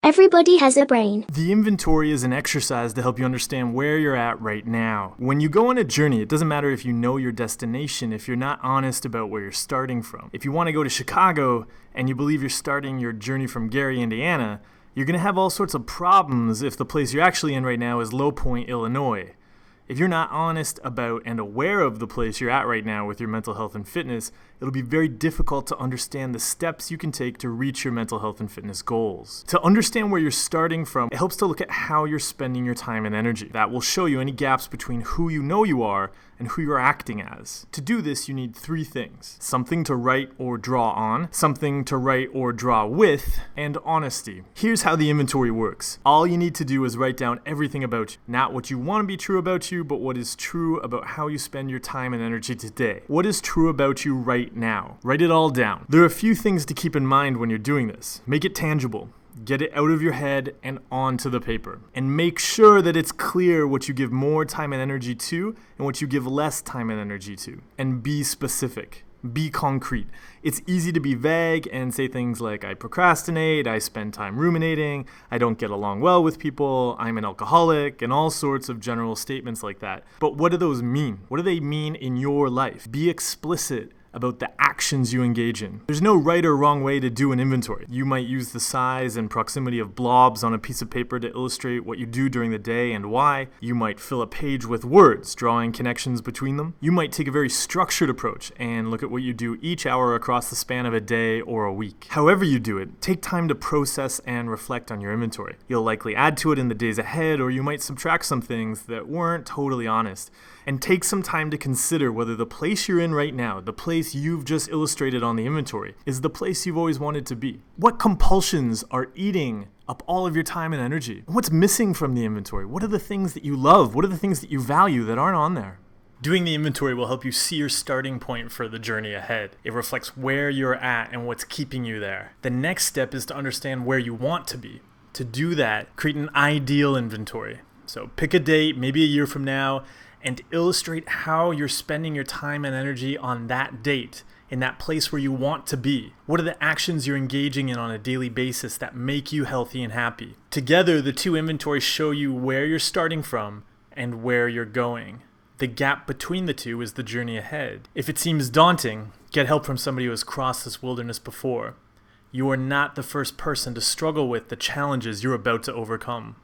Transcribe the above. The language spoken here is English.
Everybody has a brain. The inventory is an exercise to help you understand where you're at right now. When you go on a journey, it doesn't matter if you know your destination if you're not honest about where you're starting from. If you want to go to Chicago and you believe you're starting your journey from Gary, Indiana, you're going to have all sorts of problems if the place you're actually in right now is Low Point, Illinois. If you're not honest about and aware of the place you're at right now with your mental health and fitness, it'll be very difficult to understand the steps you can take to reach your mental health and fitness goals. To understand where you're starting from, it helps to look at how you're spending your time and energy. That will show you any gaps between who you know you are and who you're acting as. To do this, you need three things: something to write or draw on, something to write or draw with, and honesty. Here's how the inventory works. All you need to do is write down everything about you. Not what you want to be true about you, but what is true about how you spend your time and energy today. What is true about you right now? Write it all down. There are a few things to keep in mind when you're doing this. Make it tangible. Get it out of your head and onto the paper. And make sure that it's clear what you give more time and energy to and what you give less time and energy to. And be specific. Be concrete. It's easy to be vague and say things like, I procrastinate, I spend time ruminating, I don't get along well with people, I'm an alcoholic, and all sorts of general statements like that. But what do those mean? What do they mean in your life? Be explicit about the actions you engage in. There's no right or wrong way to do an inventory. You might use the size and proximity of blobs on a piece of paper to illustrate what you do during the day and why. You might fill a page with words, drawing connections between them. You might take a very structured approach and look at what you do each hour across the span of a day or a week. However you do it, take time to process and reflect on your inventory. You'll likely add to it in the days ahead, or you might subtract some things that weren't totally honest. And take some time to consider whether the place you're in right now, the place you've just illustrated on the inventory, is the place you've always wanted to be. What compulsions are eating up all of your time and energy? What's missing from the inventory? What are the things that you love? What are the things that you value that aren't on there? Doing the inventory will help you see your starting point for the journey ahead. It reflects where you're at and what's keeping you there. The next step is to understand where you want to be. To do that, create an ideal inventory. So pick a date, maybe a year from now, and illustrate how you're spending your time and energy on that date, in that place where you want to be. What are the actions you're engaging in on a daily basis that make you healthy and happy? Together, the two inventories show you where you're starting from and where you're going. The gap between the two is the journey ahead. If it seems daunting, get help from somebody who has crossed this wilderness before. You are not the first person to struggle with the challenges you're about to overcome.